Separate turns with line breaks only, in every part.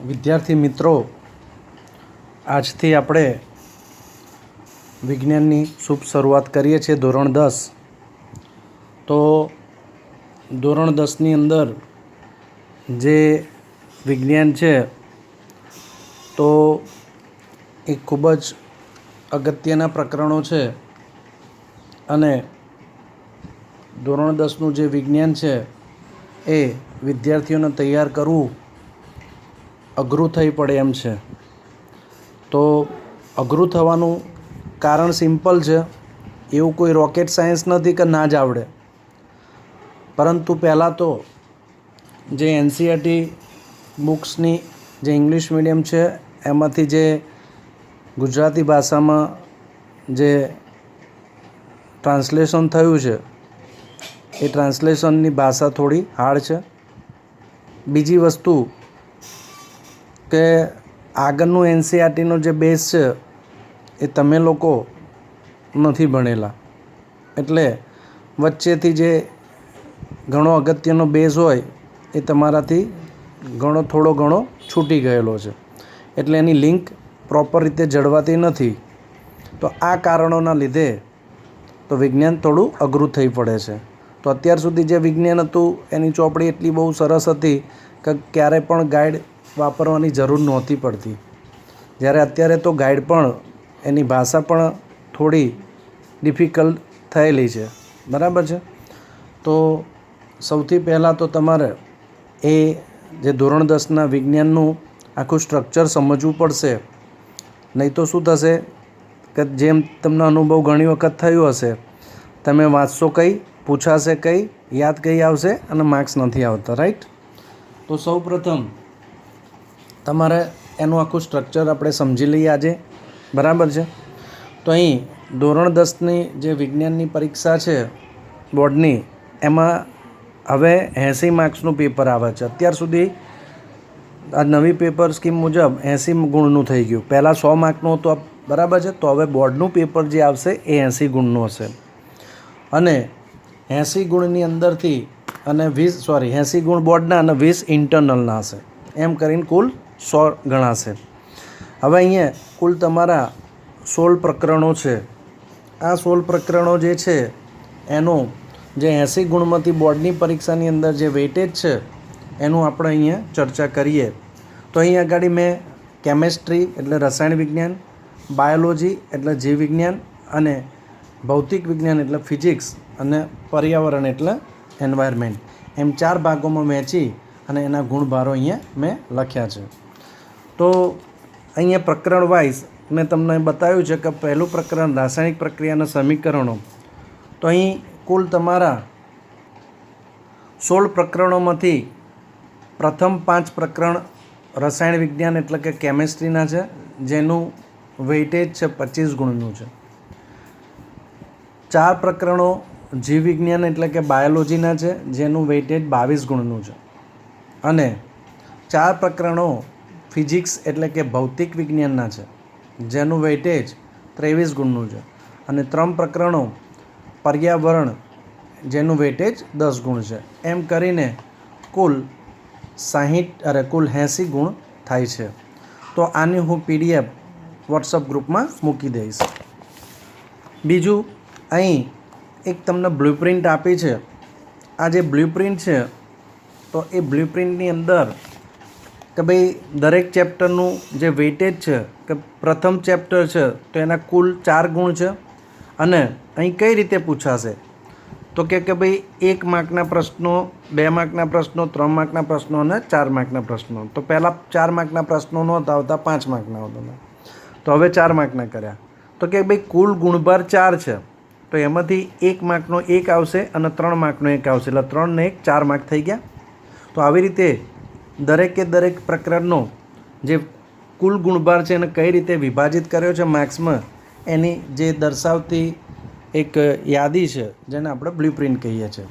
વિદ્યાર્થી મિત્રો, આજથી આપણે વિજ્ઞાનની શુભ શરૂઆત કરીએ છીએ. ધોરણ 10. તો ધોરણ 10ની અંદર જે વિજ્ઞાન છે તો એ ખૂબ જ અગત્યના પ્રકરણો છે અને ધોરણ 10નું જે વિજ્ઞાન છે એ વિદ્યાર્થીઓને તૈયાર કરવું અઘરું થઈ પડે એમ છે. તો અઘરું થવાનું કારણ સિમ્પલ છે. એવું કોઈ રોકેટ સાયન્સ નથી કે ના જ આવડે, પરંતુ પહેલાં તો જે એનસીઈઆરટી બુક્સની જે ઇંગ્લિશ મીડિયમ છે એમાંથી જે ગુજરાતી ભાષામાં જે ટ્રાન્સલેશન થયું છે એ ટ્રાન્સલેશનની ભાષા થોડી હાર્ડ છે. બીજી વસ્તુ કે આગળનું એનસીઈઆરટીનો જે બેઝ છે એ તમે લોકો નથી ભણેલા, એટલે વચ્ચેથી જે ઘણો અગત્યનો બેઝ હોય એ તમારાથી થોડો ઘણો છૂટી ગયેલો છે, એટલે એની લિંક પ્રોપર રીતે જળવાતી નથી. તો આ કારણોના લીધે તો વિજ્ઞાન થોડું અઘરું થઈ પડે છે. તો અત્યાર સુધી જે વિજ્ઞાન હતું એની ચોપડી એટલી બહુ સરસ હતી કે ક્યારે પણ ગાઈડ વાપરવાની જરૂર નહોતી પડતી, જ્યારે અત્યારે તો ગાઈડ પણ એની ભાષા પણ થોડી ડિફિકલ્ટ થયેલી છે. બરાબર છે. તો સૌથી પહેલાં તો તમારે એ જે ધોરણ 10ના વિજ્ઞાનનું આખું સ્ટ્રક્ચર સમજવું પડશે. નહીં તો શું થશે કે જેમ તમને અનુભવ ઘણી વખત થયું હશે, તમે વાંચશો કંઈ, પૂછાશે કંઈ, યાદ કંઈ આવશે અને માર્ક્સ નથી આવતા. રાઈટ. તો સૌ પ્રથમ તમારે એનું આખું સ્ટ્રક્ચર આપણે સમજી લઈએ આજે. બરાબર છે. તો અહીં ધોરણ 10ની જે વિજ્ઞાનની પરીક્ષા છે બોર્ડની, એમાં હવે 80 માર્ક્સનું પેપર આવે છે. અત્યાર સુધી આ નવી પેપર સ્કીમ મુજબ 80 ગુણનું થઈ ગયું. પહેલાં 100 માર્કનું હતું. બરાબર છે. તો હવે બોર્ડનું પેપર જે આવશે એ 80 ગુણનું હશે અને 80 ગુણની અંદરથી અને 80 ગુણ બોર્ડના અને 20 ઇન્ટરનલના હશે. એમ કરીને કુલ 100 ગણાશે. હવે અહીંયા કુલ તમારા 16 પ્રકરણો છે. આ 16 પ્રકરણો જે છે એનું જે 80 ગુણમાંથી બોર્ડની પરીક્ષાની અંદર જે વેઇટેજ છે એનું આપણે અહીંયા ચર્ચા કરીએ. તો અહીં આગળ મેં કેમેસ્ટ્રી એટલે રસાયણ વિજ્ઞાન, બાયોલોજી એટલે જીવ વિજ્ઞાન અને ભૌતિક વિજ્ઞાન એટલે ફિઝિક્સ અને પર્યાવરણ એટલે એન્વાયરમેન્ટ એમ 4 ભાગોમાં વહેંચી અને એના ગુણભારો અહીંયા મેં લખ્યા છે. તો અહીંયા પ્રકરણ વાઇઝ મેં તમને બતાવ્યું છે કે પહેલું પ્રકરણ રાસાયણિક પ્રક્રિયાના સમીકરણો. તો અહીં કુલ તમારા 16 પ્રકરણોમાંથી પ્રથમ 5 પ્રકરણ રસાયણ વિજ્ઞાન એટલે કે કેમેસ્ટ્રીના છે, જેનું વેઇટેજ છે 25 ગુણનું છે. 4 પ્રકરણો જીવ વિજ્ઞાન એટલે કે બાયોલોજીના છે, જેનું વેઇટેજ 22 ગુણનું છે. અને 4 પ્રકરણો ફિઝિક્સ એટલે કે ભૌતિક વિજ્ઞાનના છે, જેનું વેઇટેજ 23 ગુણનું છે. અને 3 પ્રકરણો પર્યાવરણ, જેનું વેઇટેજ 10 ગુણ છે. એમ કરીને કુલ 80 ગુણ થાય છે. તો આની હું PDF વોટ્સઅપ ગ્રુપમાં મૂકી દઈશ. બીજું અહીં એક તમને બ્લુપ્રિન્ટ આપી છે. આ જે બ્લુપ્રિન્ટ છે તો એ બ્લુપ્રિન્ટની અંદર કે ભાઈ દરેક ચેપ્ટરનું જે વેઇટેજ છે કે પ્રથમ ચેપ્ટર છે તો એના કુલ 4 ગુણ છે. અને અહીં કઈ રીતે પૂછાશે તો કે ભાઈ 1 માર્કના પ્રશ્નો, 2 માર્કના પ્રશ્નો, 3 માર્કના પ્રશ્નો અને 4 માર્કના પ્રશ્નો. તો પહેલાં 4 માર્કના પ્રશ્નો નહોતા આવતા, 5 માર્કના આવતા, તો હવે 4 માર્કના કર્યા. તો કે ભાઈ કુલ ગુણભાર 4 છે, તો એમાંથી 1 માર્કનો 1 આવશે અને 3 માર્કનો 1 આવશે, એટલે 3 ને 1 4 માર્ક થઈ ગયા. તો આવી રીતે દરેકે દરેક પ્રકરણનો જે કુલ ગુણભાર છે એને કઈ રીતે વિભાજિત કર્યો છે માર્ક્સમાં, એની જે દર્શાવતી એક યાદી છે, જેને આપણે બ્લુપ્રિન્ટ કહીએ છીએ.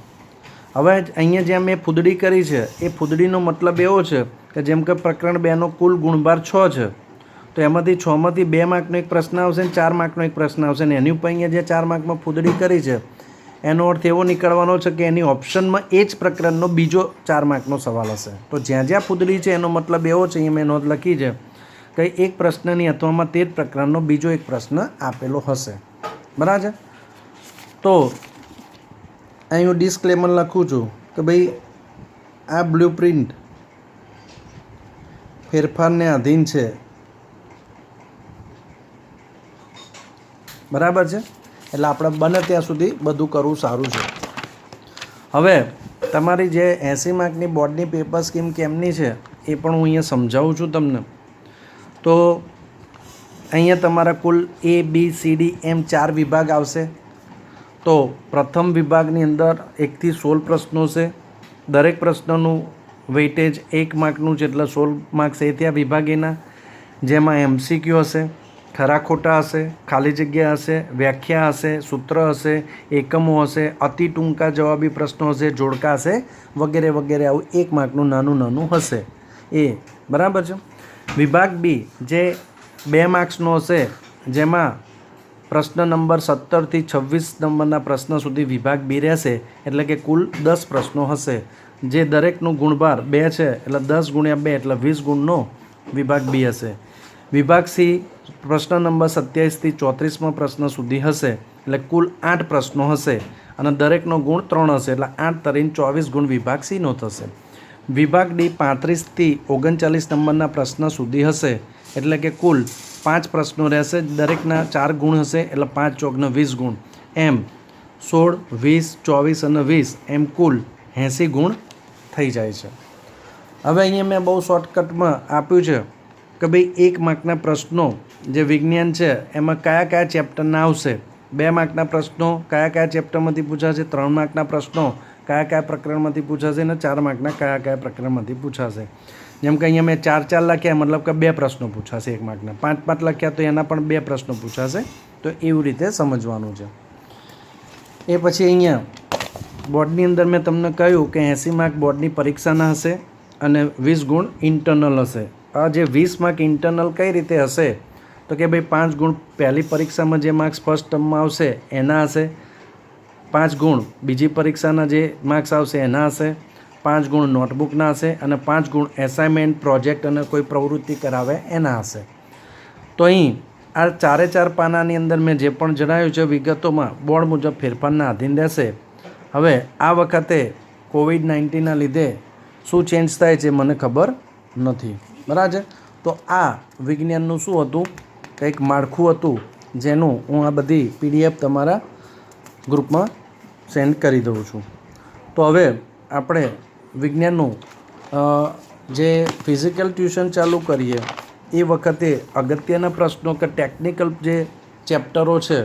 હવે અહીંયા જ્યાં મેં ફૂદડી કરી છે એ ફૂદડીનો મતલબ એવો છે કે જેમ કે પ્રકરણ 2નો કુલ ગુણભાર 6 છે, તો એમાંથી 6માંથી 2 માર્કનો એક પ્રશ્ન આવશે ને 4 માર્કનો એક પ્રશ્ન આવશે. ને એની ઉપર અહીંયા જે 4 માર્કમાં ફૂદડી કરી છે એનો અર્થ એવો નીકળવાનો છે કે એની ઓપ્શનમાં એ જ પ્રકરણનો બીજો 4 માર્કનો સવાલ હશે. તો જ્યાં જ્યાં ફૂદડી છે એનો મતલબ એવો છે, અહીંયા મેં નોંધ લખી છે કે એક પ્રશ્નની અથવામાં તે જ પ્રકરણનો બીજો એક પ્રશ્ન આપેલો હશે. બરાબર. તો અહીં હું ડિસ્ક્લેમર લખું છું કે ભાઈ આ બ્લુપ્રિન્ટ ફેરફારને આધીન છે. બરાબર છે. એટલે આપણે બને ત્યાં સુધી બધું કરવું સારું છે. હવે તમારી જે 80 માર્કની બોર્ડની પેપર સ્કીમ કેમની છે એ પણ હું અહીંયા સમજાવું છું તમને. તો અહીંયા તમારા કુલ A, B, C, D એમ 4 વિભાગ આવશે. તો પ્રથમ વિભાગની અંદર 1 થી 16 પ્રશ્નો છે. દરેક પ્રશ્નનું વેઇટેજ 1 માર્કનું છે, એટલે 16 માર્ક્સ એ ત્યાં વિભાગ એના, જેમાં MCQ હશે, ખરા ખોટા હશે, ખાલી જગ્યા હશે, વ્યાખ્યા હશે, સૂત્ર હશે, એકમો હશે, અતિ ટૂંકા જવાબી પ્રશ્નો હશે, જોડકા હશે વગેરે વગેરે. આવું 1 માર્કનું નાનું નાનું હશે એ. બરાબર છે. વિભાગ B જે 2 માર્ક્સનો હશે, જેમાં પ્રશ્ન નંબર 17 થી 26 નંબરના પ્રશ્ન સુધી વિભાગ B રહેશે. એટલે કે કુલ 10 પ્રશ્નો હશે, જે દરેકનું ગુણભાર 2 છે, એટલે 10 ગુણ્યા 2 એટલે 20 ગુણનો વિભાગ B હશે. વિભાગ C પ્રશ્ન નંબર 27 થી 34માં પ્રશ્ન સુધી હશે, એટલે કુલ 8 પ્રશ્નો હશે અને દરેકનો ગુણ 3 હશે, એટલે 8 તરીને 24 ગુણ વિભાગ Cનો થશે. વિભાગ D 35 થી 39 નંબરના પ્રશ્ન સુધી હશે, એટલે કે કુલ 5 પ્રશ્નો રહેશે, દરેકના 4 ગુણ હશે, એટલે 5 ચોકના 20 ગુણ. એમ 16, 20, 24 અને 20 એમ કુલ 80 ગુણ થઈ જાય છે. હવે અહીંયા મેં બહુ શોર્ટકટમાં આપ્યું છે કે ભાઈ 1 માર્કના પ્રશ્નો જે વિજ્ઞાન છે એમાં કયા કયા ચેપ્ટરના આવશે, 2 માર્કના પ્રશ્નો કયા કયા ચેપ્ટરમાંથી પૂછાશે, 3 માર્કના પ્રશ્નો કયા કયા પ્રકરણમાંથી પૂછાશે અને 4 માર્કના કયા કયા પ્રકરણમાંથી પૂછાશે. જેમ કે અહીંયા મેં 4 લખ્યા, મતલબ કે 2 પ્રશ્નો પૂછાશે 1 માર્કના. 5 લખ્યા તો એના પણ 2 પ્રશ્નો પૂછાશે. તો એવી રીતે સમજવાનું છે. એ પછી અહીંયા બોર્ડની અંદર મેં તમને કહ્યું કે 80 માર્ક બોર્ડની પરીક્ષાના હશે અને 20 ગુણ ઇન્ટરનલ હશે. આ જે 20 માર્ક ઇન્ટરનલ કઈ રીતે હશે તો કે ભાઈ 5 ગુણ પહેલી પરીક્ષામાં જે માર્ક્સ ફર્સ્ટ ટર્મમાં આવશે એના હશે, 5 ગુણ બીજી પરીક્ષાના જે માર્ક્સ આવશે એના હશે, 5 ગુણ નોટબુકના હશે અને 5 ગુણ એસાઇનમેન્ટ, પ્રોજેક્ટ અને કોઈ પ્રવૃત્તિ કરાવે એના હશે. તો અહીં આ 4 પાનાની અંદર મેં જે પણ જણાવ્યું છે વિગતોમાં બોર્ડ મુજબ ફેરફારના આધીન રહેશે. હવે આ વખતે COVID-19ના લીધે શું ચેન્જ થાય છે મને ખબર નથી. બરાબર. તો આ વિજ્ઞાનનું શું હતું, કંઈક માળખું હતું, જેનું હું આ બધી PDF તમારા ગ્રુપમાં સેન્ડ કરી દઉં છું. તો હવે આપણે વિજ્ઞાનનું જે ફિઝિકલ ટ્યુશન ચાલુ કરીએ એ વખતે અગત્યના પ્રશ્નો કે ટેકનિકલ જે ચેપ્ટરો છે,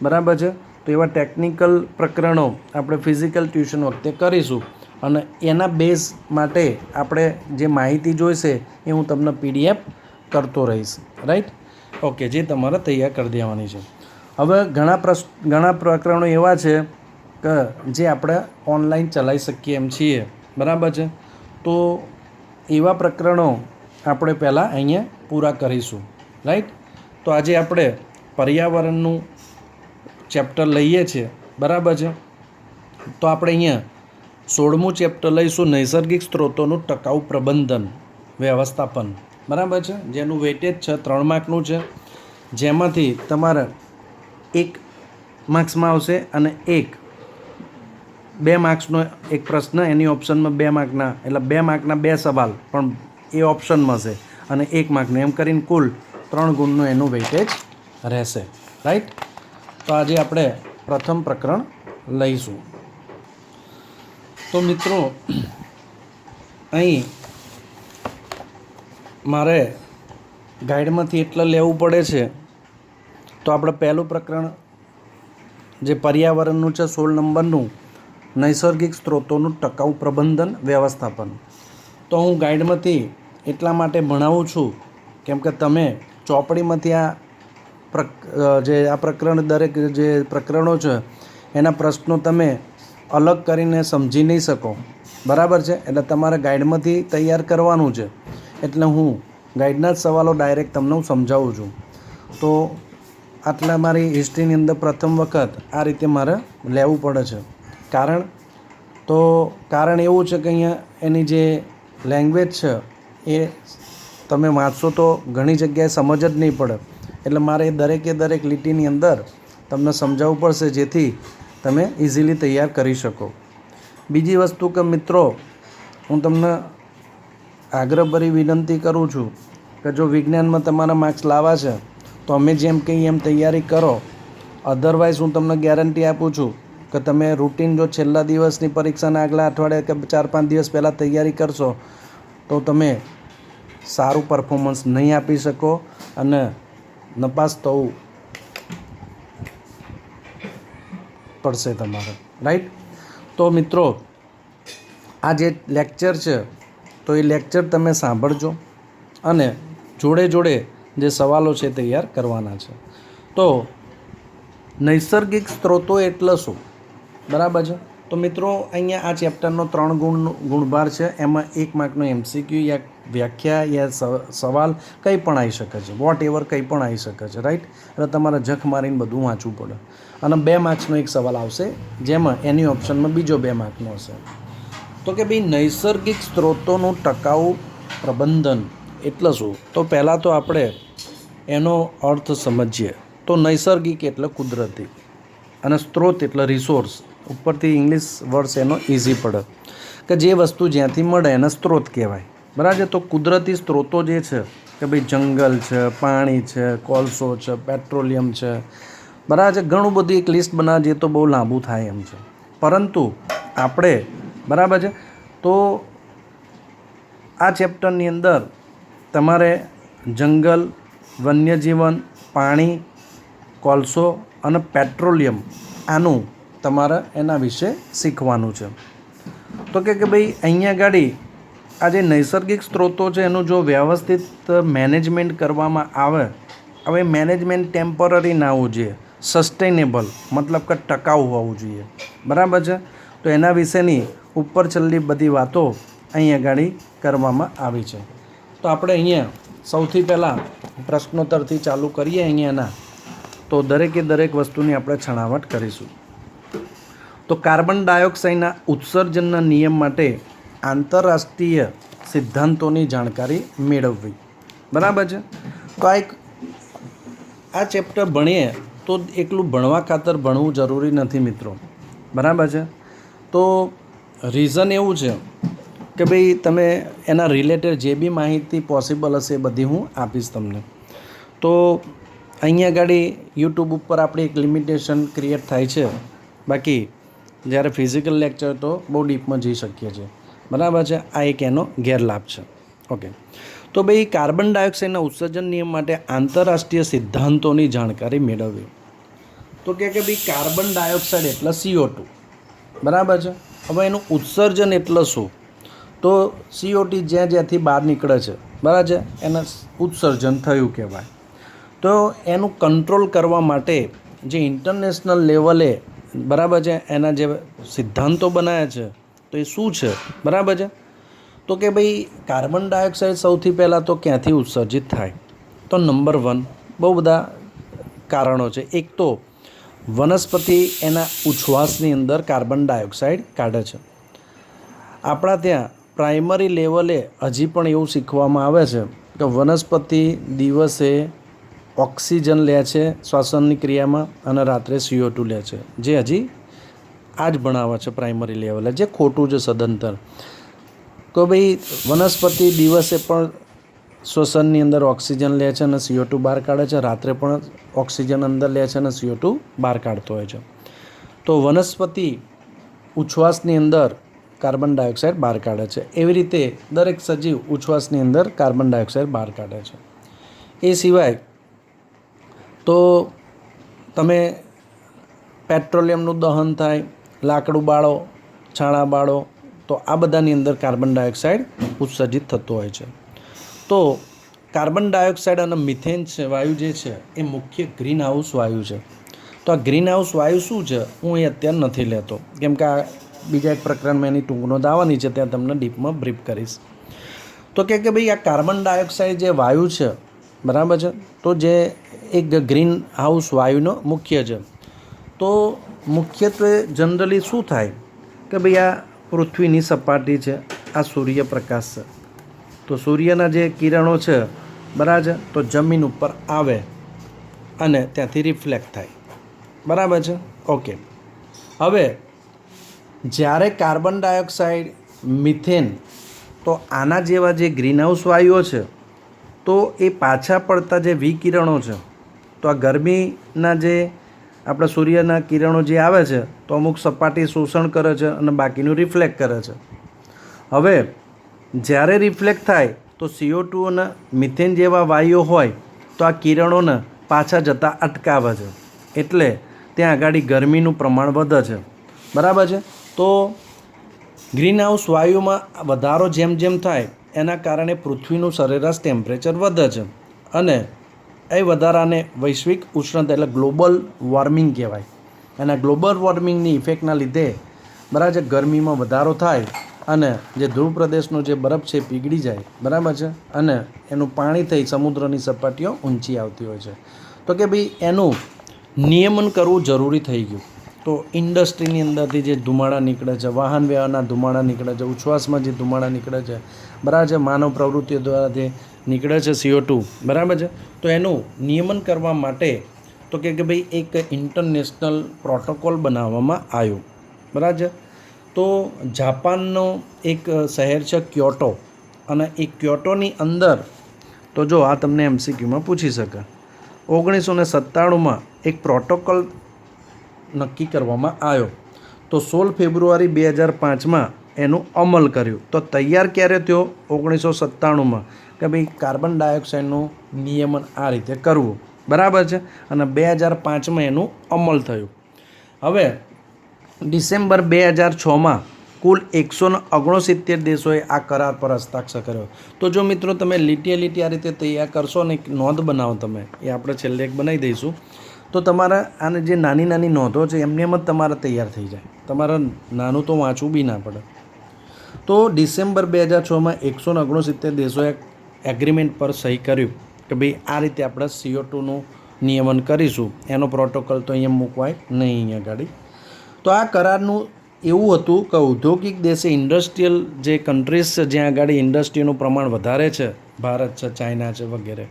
બરાબર છે, તો એવા ટેકનિકલ પ્રકરણો આપણે ફિઝિકલ ટ્યુશન વખતે કરીશું અને એના બેઝ માટે આપણે જે માહિતી જોઈશે એ હું તમને PDF કરતો રહીશ. રાઈટ. ઓકે. જે તમારે તૈયાર કરી દેવાની છે. હવે ઘણા પ્રકરણો એવા છે કે જે આપણે ઓનલાઈન ચલાવી શકીએ એમ છીએ. બરાબર છે. તો એવા પ્રકરણો આપણે પહેલાં અહીંયા પૂરા કરીશું. રાઈટ. તો આજે આપણે પર્યાવરણનું ચેપ્ટર લઈએ છીએ. બરાબર છે. તો આપણે અહીંયા 16મું ચેપ્ટર લઈશું, નૈસર્ગિક સ્ત્રોતોનું ટકાઉ પ્રબંધન વ્યવસ્થાપન. બરાબર છે. જેનું વેટેજ છે 3 માર્કનું છે, જેમાંથી તમારે 1 માર્ક્સમાં આવશે અને 2 માર્ક્સનો એક પ્રશ્ન, એની ઓપ્શનમાં 2 માર્કના, એટલે 2 માર્કના 2 સવાલ પણ એ ઓપ્શનમાં છે અને 1 માર્કનું, એમ કરીને કુલ 3 ગુણનું એનું વેટેજ રહેશે. રાઈટ. તો આજે આપણે પ્રથમ પ્રકરણ લઈશું. તો મિત્રો અહીં મારે ગાઈડમાંથી એટલે લેવું પડે છે. તો આપણે પહેલું પ્રકરણ જે પર્યાવરણનું છે 16 નંબરનું, નૈસર્ગિક સ્ત્રોતોનું ટકાઉ પ્રબંધન વ્યવસ્થાપન. તો હું ગાઈડમાંથી એટલા માટે ભણાવું છું કેમ કે તમે ચોપડીમાંથી આ પ્રકરણ, દરેક જે પ્રકરણો છે એના પ્રશ્નો તમે અલગ કરીને સમજી નહીં શકો. બરાબર છે. એટલે તમારે ગાઈડમાંથી તૈયાર કરવાનું છે. એટલે હું ગાઈડના જ સવાલો ડાયરેક્ટ તમને હું સમજાવું છું. તો આટલા મારી હિસ્ટ્રીની અંદર પ્રથમ વખત આ રીતે મારે લેવું પડે છે. કારણ એવું છે કે અહીંયા એની જે લેંગ્વેજ છે એ તમે વાંચશો તો ઘણી જગ્યાએ સમજ જ નહીં પડે. એટલે મારે દરેક લીટીની અંદર તમને સમજાવવું પડશે, જેથી તમે ઇઝીલી તૈયાર કરી શકો. બીજી વસ્તુ કે મિત્રો, હું તમને આગ્રહભરી વિનંતી કરું છું કે જો વિજ્ઞાનમાં તમારા માર્ક્સ લાવવા છે તો અમે જેમ કહીએ એમ તૈયારી કરો. અધરવાઇઝ હું તમને ગેરંટી આપું છું કે તમે રૂટીન જો છેલ્લા દિવસની પરીક્ષાના આગલા અઠવાડિયે કે 4-5 દિવસ પહેલાં તૈયારી કરશો તો તમે સારું પરફોર્મન્સ નહીં આપી શકો અને નપાસ થવું પડશે તમારે. રાઈટ? તો મિત્રો, આ જે લેક્ચર છે તો એ લેક્ચર તમે સાંભળજો અને જોડે જે સવાલો છે તૈયાર કરવાના છે. તો નૈસર્ગિક સ્ત્રોતો એટલે શું? બરાબર છે. તો મિત્રો, અહીંયા આ ચેપ્ટરનો 3 ગુણભાર છે. એમાં 1 માર્કનો MCQ યા વ્યાખ્યા યા સવાલ કંઈ પણ આવી શકે છે. વોટ એવર કંઈ પણ આવી શકે છે. રાઈટ? એટલે તમારે જખ મારીને બધું વાંચવું પડે. અને 2 માર્ક્સનો એક સવાલ આવશે, જેમાં એની ઓપ્શનમાં બીજો 2 માર્કનો હશે. તો કે ભાઈ, નૈસર્ગિક સ્ત્રોતોનું ટકાઉ પ્રબંધન એટલે શું? તો પહેલાં તો આપણે એનો અર્થ સમજીએ. તો નૈસર્ગિક એટલે કુદરતી અને સ્ત્રોત એટલે રિસોર્સ. ઉપરથી ઇંગ્લિશ વર્ડ્સ એનો ઇઝી પડે કે જે વસ્તુ જ્યાંથી મળે એને સ્ત્રોત કહેવાય. બરાબર છે. તો કુદરતી સ્ત્રોતો જે છે કે ભાઈ જંગલ છે, પાણી છે, કોલસો છે, પેટ્રોલિયમ છે, બરાબર છે. ઘણું બધું એક લિસ્ટ બનાવીએ તો બહુ લાંબુ થાય એમ છે. પરંતુ આપણે બરાબર છે, તો આ ચેપ્ટરની અંદર તમારે જંગલ, વન્યજીવન, પાણી, કોલસો અને પેટ્રોલિયમ આનું તમારે એના વિશે શીખવાનું છે. તો કે ભાઈ અહીંયા ગાડી આ જે નૈસર્ગિક સ્ત્રોતો છે એનું જો વ્યવસ્થિત મેનેજમેન્ટ કરવામાં આવે, હવે મેનેજમેન્ટ ટેમ્પરરી ના હોવું જોઈએ, સસ્ટેનેબલ મતલબ કે ટકાઉ હોવું જોઈએ. બરાબર છે. તો એના વિશેની ઉપર છેલ્લી બધી વાતો અહીંયા ગાડી કરવામાં આવી છે. તો આપણે અહીંયા સૌથી પહેલાં પ્રશ્નોત્તરથી ચાલુ કરીએ અહીંયાના. તો દરેક વસ્તુની આપણે છણાવટ કરીશું. તો કાર્બન ડાયોક્સાઇડના ઉત્સર્જનના નિયમ માટે આંતરરાષ્ટ્રીય સિદ્ધાંતોની જાણકારી મેળવવી. બરાબર છે. તો આ ચેપ્ટર ભણીએ તો એકલું ભણવા ખાતર ભણવું જરૂરી નથી મિત્રો. બરાબર છે. તો રીઝન એવું છે કે ભાઈ તમે એના રિલેટેડ જે બી માહિતી પોસિબલ હશે એ બધી હું આપીશ તમને. તો અહીંયા ગાડી યુટ્યુબ ઉપર આપણી એક લિમિટેશન ક્રિએટ થાય છે. બાકી જ્યારે ફિઝિકલ લેક્ચર તો બહુ ડીપમાં જઈ શકીએ છીએ. બરાબર છે. આ એક એનો ગેરલાભ છે. ઓકે. તો ભાઈ કાર્બન ડાયોક્સાઇડના ઉત્સર્જન નિયમ માટે આંતરરાષ્ટ્રીય સિદ્ધાંતોની જાણકારી મેળવવી. તો કે ભાઈ કાર્બન ડાયોક્સાઇડ એટલે CO2. બરાબર છે. હવે એનું ઉત્સર્જન એટલે શું? તો CO2 જ્યાંથી બહાર નીકળે છે, બરાબર છે, એના ઉત્સર્જન થયું કહેવાય. તો એનું કંટ્રોલ કરવા માટે જે ઇન્ટરનેશનલ લેવલે બરાબર છે એના જે સિદ્ધાંતો બનાવ્યા છે તો એ શું છે? બરાબર છે. તો કે ભાઈ કાર્બન ડાયોક્સાઇડ સૌથી પહેલાં તો ક્યાંથી ઉત્સર્જિત થાય? તો નંબર 1 બહુ બધા કારણો છે. એક તો વનસ્પતિ એના ઉચ્છ્વાસની અંદર કાર્બન ડાયોક્સાઇડ કાઢે છે. આપણા ત્યાં પ્રાઇમરી લેવલે હજી પણ એવું શીખવામાં આવે છે કે વનસ્પતિ દિવસે ઓક્સિજન લે છે શ્વસનની ક્રિયામાં અને રાત્રે CO2 લે છે, જે હજી આ જ ભણાવે છે પ્રાઇમરી લેવલે, જે ખોટું છે સદંતર. તો ભાઈ વનસ્પતિ દિવસે પણ શ્વસનની અંદર ઓક્સિજન લે છે અને CO2 બહાર કાઢે છે, રાત્રે પણ ઓક્સિજન અંદર લે છે અને CO2 બહાર કાઢતો હોય છે. તો વનસ્પતિ ઉચ્છ્વાસની અંદર કાર્બન ડાયોક્સાઇડ બહાર કાઢે છે. એવી રીતે દરેક સજીવ ઉચ્છ્વાસની અંદર કાર્બન ડાયોક્સાઇડ બહાર કાઢે છે. એ સિવાય તો તમે પેટ્રોલિયમનું દહન થાય, લાકડું બાળો, છાણા બાળો, તો આ બધાની અંદર કાર્બન ડાયોક્સાઇડ ઉત્સર્જિત થતો હોય છે. તો કાર્બન ડાયોક્સાઇડ અને મિથેન છે વાયુ જે છે એ મુખ્ય ગ્રીન હાઉસ વાયુ છે. તો આ ગ્રીન હાઉસ વાયુ શું છે હું એ અત્યારે નથી લેતો, કેમ કે આ બીજા એક પ્રકરણમાં એની ટૂંકનો દાવાની છે, ત્યાં તમને ડીપમાં બ્રીફ કરીશ. તો કે ભાઈ આ કાર્બન ડાયોક્સાઇડ જે વાયુ છે, બરાબર છે, તો જે એક ગ્રીન હાઉસ વાયુનો મુખ્ય છે. તો મુખ્યત્વે જનરલી શું થાય કે ભાઈ આ પૃથ્વીની સપાટી છે, આ સૂર્યપ્રકાશ છે, તો સૂર્યના જે કિરણો છે બરાબર, તો જમીન ઉપર આવે અને ત્યાંથી રિફ્લેક્ટ થાય. બરાબર છે, ઓકે. હવે જ્યારે કાર્બન ડાયોક્સાઇડ, મિથેન, તો આના જેવા જે ગ્રીનહાઉસ વાયુઓ છે, તો એ પાછા પડતા જે વિકિરણો છે, તો આ ગરમીના જે આપણા સૂર્યના કિરણો જે આવે છે, તો અમુક સપાટી શોષણ કરે છે અને બાકીનું રિફ્લેક્ટ કરે છે. હવે જ્યારે રિફ્લેક્ટ થાય તો CO2 અને મિથેન જેવા વાયુઓ હોય તો આ કિરણોને પાછા જતાં અટકાવે છે, એટલે ત્યાં આગળ ગરમીનું પ્રમાણ વધે છે. બરાબર છે. તો ગ્રીનહાઉસ વાયુમાં વધારો જેમ જેમ થાય એના કારણે પૃથ્વીનું સરેરાશ ટેમ્પરેચર વધે છે અને એ વધારાને વૈશ્વિક ઉષ્ણતા એટલે ગ્લોબલ વોર્મિંગ કહેવાય. અને ગ્લોબલ વોર્મિંગની ઇફેક્ટના લીધે બરાબર છે ગરમીમાં વધારો થાય અને જે ધ્રુવ પ્રદેશનો જે બરફ છે પીગળી જાય. બરાબર છે, અને એનું પાણી થઈ સમુદ્રની સપાટીઓ ઊંચી આવતી હોય છે. તો કે ભાઈ એનું નિયમન કરવું જરૂરી થઈ ગયું. તો ઇન્ડસ્ટ્રીની અંદરથી જે ધુમાડા નીકળે છે, વાહન વ્યવહારના ધુમાડા નીકળે છે, ઉચ્છ્વાસમાં જે ધુમાડા નીકળે છે, બરાબર છે, માનવ પ્રવૃત્તિઓ દ્વારા જે નીકળે છે CO2, બરાબર છે, તો એનું નિયમન કરવા માટે તો કે ભાઈ એક ઇન્ટરનેશનલ પ્રોટોકોલ બનાવવામાં આવ્યો. બરાબર છે. તો જાપાનનો એક શહેર છે ક્યોટો, અને એ ક્યોટોની અંદર તો જો આ તમને MCQમાં પૂછી શકે, 1997માં એક પ્રોટોકોલ નક્કી કરવામાં આવ્યો. તો 16 ફેબ્રુઆરી 2005માં એનું અમલ કર્યું. તો તૈયાર ક્યારે થયો? 1997માં, કે ભાઈ કાર્બન ડાયોક્સાઇડનું નિયમન આ રીતે કરવું. બરાબર છે. અને 2005માં એનું અમલ થયું. હવે ડિસેમ્બર 2006માં કુલ 169 દેશોએ આ કરાર પર હસ્તાક્ષર કર્યો. તો જો મિત્રો તમે લીટીએ લીટી આ રીતે તૈયાર કરશો ને એક નોંધ બનાવો તમે, એ આપણે છેલ્લે એક બનાવી દઈશું, તો તમારા આને જે નાની નાની નોંધો છે એમને એમ જ તમારે તૈયાર થઈ જાય, તમારે નાનું તો વાંચવું બી ના પડે. તો ડિસેમ્બર 2006માં 169 દેશોએ એગ્રીમેન્ટ પર સહી કર્યું કે ભાઈ આ રીતે આપણે CO2નું નિયમન કરીશું. એનો પ્રોટોકોલ તો અહીંયા મૂકવાય નહીં અહીંયા ગાડી. તો આ કરારનું એવું હતું કે ઔદ્યોગિક દેશે ઇન્ડસ્ટ્રીયલ જે કન્ટ્રીઝ છે જ્યાં આગળ ઇન્ડસ્ટ્રીનું પ્રમાણ વધારે છે, ભારત છે, ચાઇના છે વગેરે,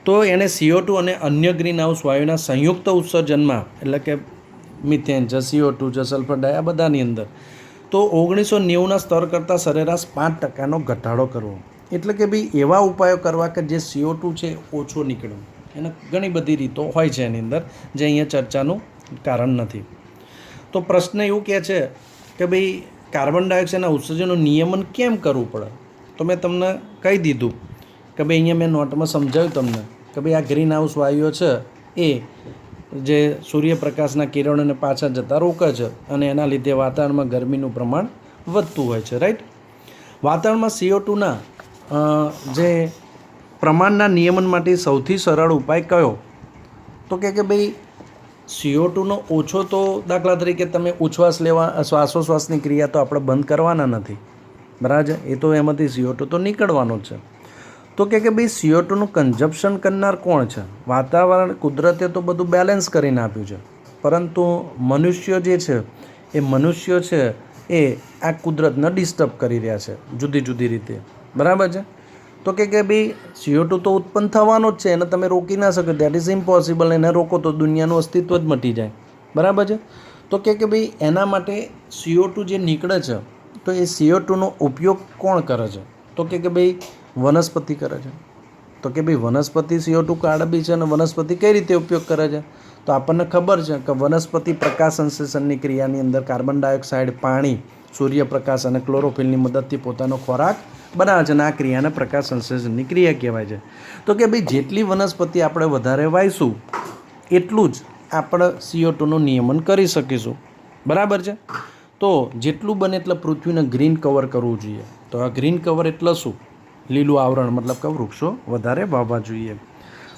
તો એણે CO2 અને અન્ય ગ્રીનહાઉસ વાયુના સંયુક્ત ઉત્સર્જનમાં એટલે કે મિથેન છે, CO2 છે, સલ્ફર ડાય, આ બધાની અંદર તો 1990ના સ્તર કરતાં સરેરાશ 5% ઘટાડો કરવો. એટલે કે ભાઈ એવા ઉપાયો કરવા કે જે CO2 છે ઓછો નીકળે. એને ઘણી બધી રીતો હોય છે એની અંદર, જે અહીંયા ચર્ચાનું કારણ નથી. તો પ્રશ્ન એવું કહે છે કે ભાઈ કાર્બન ડાયોક્સાઇડના ઉત્સર્જનનું નિયમન કેમ કરવું પડે? તો મેં તમને કહી દીધું કે ભાઈ અહીંયા મેં નોટમાં સમજાવ્યું તમને કે ભાઈ આ ગ્રીન હાઉસ વાયુઓ છે એ જે સૂર્યપ્રકાશના કિરણોને પાછા જતાં રોકે છે અને એના લીધે વાતાવરણમાં ગરમીનું પ્રમાણ વધતું હોય છે. રાઈટ. વાતાવરણમાં CO2ના જે પ્રમાણના નિયમન માટે સૌથી સરળ ઉપાય કયો? તો કે ભાઈ CO2નો ઓછો તો દાખલા તરીકે તમે ઉચ્છ્વાસ લેવા, શ્વાસોશ્વાસની ક્રિયા તો આપણે બંધ કરવાના નથી. બરાબર. એ તો એમાંથી CO2 તો નીકળવાનો જ છે. તો કે ભાઈ CO2નું કન્ઝપ્શન કરનાર કોણ છે? વાતાવરણ કુદરતે તો બધું બેલેન્સ કરીને આપ્યું છે, પરંતુ મનુષ્યો જે છે એ મનુષ્યો છે એ આ કુદરતને ડિસ્ટર્બ કરી રહ્યા છે જુદી જુદી રીતે. બરાબર છે. તો કે ભાઈ CO2 તો ઉત્પન્ન થવાનો જ છે, એને તમે રોકી ના શકો, દેટ ઇઝ ઇમ્પોસિબલ. એને રોકો તો દુનિયાનું અસ્તિત્વ જ મટી જાય. બરાબર છે. તો કે ભાઈ એના માટે CO2 જે નીકળે છે તો એ CO2નો ઉપયોગ કોણ કરે છે? તો કે ભાઈ વનસ્પતિ કરે છે. તો કે ભાઈ વનસ્પતિ CO2 કાઢે બી છે, અને વનસ્પતિ કઈ રીતે ઉપયોગ કરે છે? તો આપણને ખબર છે કે વનસ્પતિ પ્રકાશ સંશ્લેષણની ક્રિયાની અંદર કાર્બન ડાયોક્સાઇડ, પાણી, સૂર્યપ્રકાશ અને ક્લોરોફિલની મદદથી પોતાનો ખોરાક બનાવે છે, અને આ ક્રિયાને પ્રકાશ સંશ્લેષણની ક્રિયા કહેવાય છે. તો કે ભાઈ જેટલી વનસ્પતિ આપણે વધારે વાવીશું એટલું જ આપણે CO2નું નિયમન કરી શકીશું. બરાબર છે. તો જેટલું બને એટલે પૃથ્વીને ગ્રીન કવર કરવું જોઈએ. તો આ ગ્રીન કવર એટલે શું? લીલું આવરણ, મતલબ કે વૃક્ષો વધારે વાવવા જોઈએ.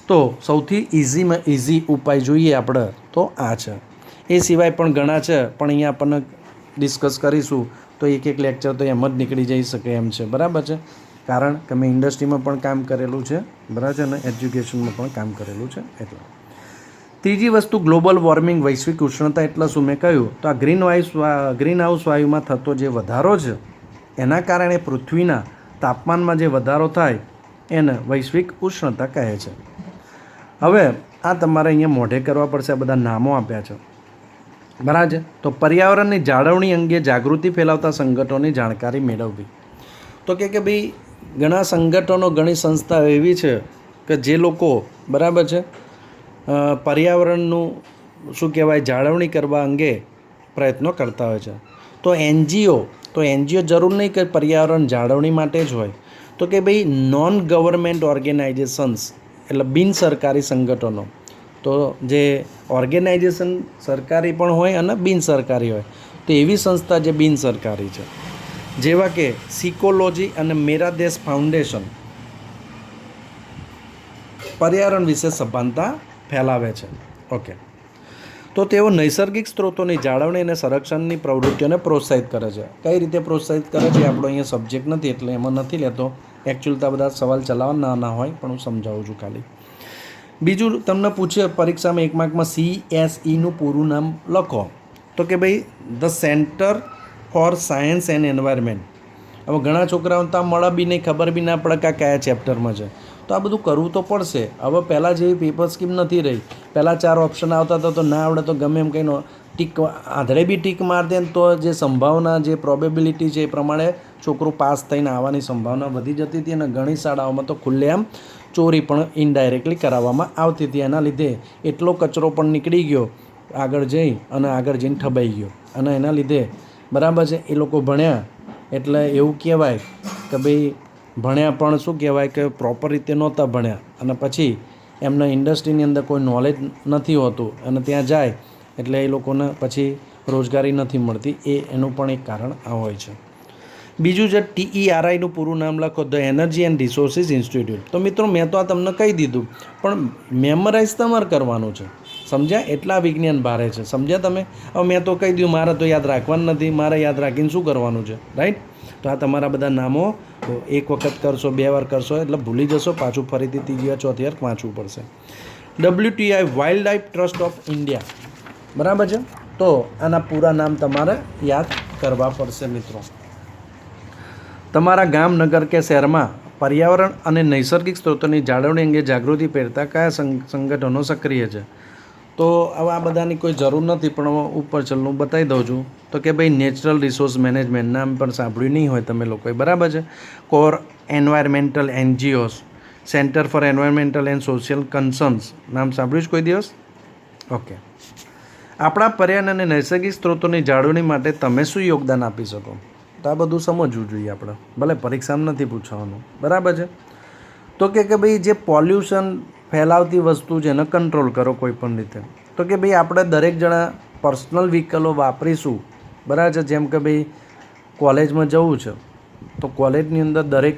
તો સૌથી ઇઝીમાં ઇઝી ઉપાય જોઈએ આપણે તો આ છે. એ સિવાય પણ ઘણા છે, પણ અહીંયા આપણને ડિસ્કસ કરીશું તો એક લેક્ચર તો એમ જ નીકળી જઈ શકે એમ છે. બરાબર છે. કારણ કે મેં ઇન્ડસ્ટ્રીમાં પણ કામ કરેલું છે, બરાબર છે, અને એજ્યુકેશનમાં પણ કામ કરેલું છે એટલે. ત્રીજી વસ્તુ ગ્લોબલ વોર્મિંગ, વૈશ્વિક ઉષ્ણતા એટલે શું મેં કહ્યું તો આ ગ્રીન હાઉસ વાયુમાં થતો જે વધારો છે એના કારણે પૃથ્વીના તાપમાનમાં જે વધારો થાય એને વૈશ્વિક ઉષ્ણતા કહે છે. હવે આ તમારે અહીંયા મોઢે કરવા પડશે, આ બધા નામો આપ્યા છે, બરાબર છે. તો પર્યાવરણની જાળવણી અંગે જાગૃતિ ફેલાવતા સંગઠનોની જાણકારી મેળવવી. તો કે ભાઈ ઘણા સંગઠનો, ઘણી સંસ્થાઓ એવી છે કે જે લોકો, બરાબર છે, પર્યાવરણનું શું કહેવાય જાળવણી કરવા અંગે પ્રયત્નો કરતા હોય છે. તો એનજીઓ જરૂર નહીં કે પર્યાવરણ જાળવણી માટે જ હોય, તો કે ભાઈ નોન ગવર્મેન્ટ ઓર્ગેનાઇઝેશન્સ એટલે બિન સરકારી સંગઠનો. તો જે ઓર્ગેનાઇઝેશન સરકારી પણ હોય અને બિન સરકારી હોય, તો એવી સંસ્થા જે બિન સરકારી છે, જેવા કે સિકોલોજી અને મેરા દેશ ફાઉન્ડેશન પર્યાવરણ વિશે સભાનતા ફેલાવે છે. ઓકે, તો તેઓ નૈસર્ગિક સ્ત્રોતોની જાળવણી અને સંરક્ષણની પ્રવૃત્તિઓને પ્રોત્સાહિત કરે છે. કઈ રીતે પ્રોત્સાહિત કરે છે આપણો અહીંયા સબ્જેક્ટ નથી એટલે એમાં નથી લેતો. એકચ્યુઅલ તો બધા સવાલ ચલાવવા ના હોય, પણ હું સમજાવું છું ખાલી. બીજું તમને પૂછે પરીક્ષામાં 1 માર્કમાં CSEનું પૂરું નામ લખો, તો કે ભાઈ the centre for science and environment. હવે ઘણા છોકરાઓને તો મળે બી નહીં, ખબર બી ના પડે કે કયા ચેપ્ટરમાં છે. તો આ બધું કરવું તો પડશે. હવે પહેલાં જેવી પેપર સ્કીમ નથી રહી. પહેલાં 4 ઓપ્શન આવતા હતા, તો ના આવડે તો ગમે એમ કંઈ ટીક આધળે બી ટીક મારી દે તો જે સંભાવના, જે પ્રોબેબિલિટી છે એ પ્રમાણે છોકરું પાસ થઈને આવવાની સંભાવના વધી જતી હતી. અને ઘણી શાળાઓમાં તો ખુલ્લેઆમ ચોરી પણ ઇનડાયરેક્ટલી કરાવવામાં આવતી હતી. એના લીધે એટલો કચરો પણ નીકળી ગયો આગળ જઈને ઠબાઈ ગયો. અને એના લીધે, બરાબર છે, એ લોકો ભણ્યા એટલે એવું કહેવાય કે ભાઈ ભણ્યા પણ શું કહેવાય કે પ્રોપર રીતે નહોતા ભણ્યા, અને પછી એમને ઇન્ડસ્ટ્રીની અંદર કોઈ નોલેજ નથી હોતું અને ત્યાં જાય એટલે એ લોકોને પછી રોજગારી નથી મળતી. એનું પણ એક કારણ આ હોય છે. બીજું છે TERIનું પૂરું નામ લખો, the energy and resources institute. તો મિત્રો મેં તો આ તમને કહી દીધું, પણ મેમરાઇઝ તમારે કરવાનું છે, સમજ્યા? એટલા વિજ્ઞાન ભારે છે, સમજ્યા તમે? હવે મેં તો કહી દીધું, મારે તો યાદ રાખવાનું નથી, મારે યાદ રાખીને શું કરવાનું છે, રાઈટ? તો આ તમારા બધા નામો એક વખત કરશો, 2 વાર કરશો એટલે ભૂલી જશો, પાછું ફરીથી 3જી વાર 4થી વાર વાંચવું પડશે. WTI wild life trust of India, બરાબર છે. તો આના પૂરા નામ તમારે યાદ કરવા પડશે મિત્રો. તમારા ગામ, નગર કે શહેરમાં પર્યાવરણ અને નૈસર્ગિક સ્ત્રોતોની જાળવણી અંગે જાગૃતિ ફેરતા કયા સંગઠનો સક્રિય છે? તો હવે આ બધાની કોઈ જરૂર નથી, પણ ઉપર છેલ્લું બતાવી દઉં છું. તો કે ભાઈ નેચરલ રિસોર્સ મેનેજમેન્ટ નામ પણ સાંભળ્યું નહીં હોય તમે લોકોએ, બરાબર છે. Core environmental NGOs, centre for environmental and social concerns નામ સાંભળ્યું છે કોઈ દિવસ? ઓકે. આપણા પર્યાવરણ અને નૈસર્ગિક સ્ત્રોતોની જાળવણી માટે તમે શું યોગદાન આપી શકો? તો આ બધું સમજવું જોઈએ આપણે, ભલે પરીક્ષામાં નથી પૂછવાનું, બરાબર છે. તો કે ભાઈ જે પોલ્યુશન ફેલાવતી વસ્તુ છે એને કંટ્રોલ કરો કોઈ પણ રીતે. તો કે ભાઈ આપણે દરેક જણા પર્સનલ વ્હીકલો વાપરીશું, બરાબર છે. જેમ કે ભાઈ કોલેજમાં જવું છે તો કોલેજની અંદર દરેક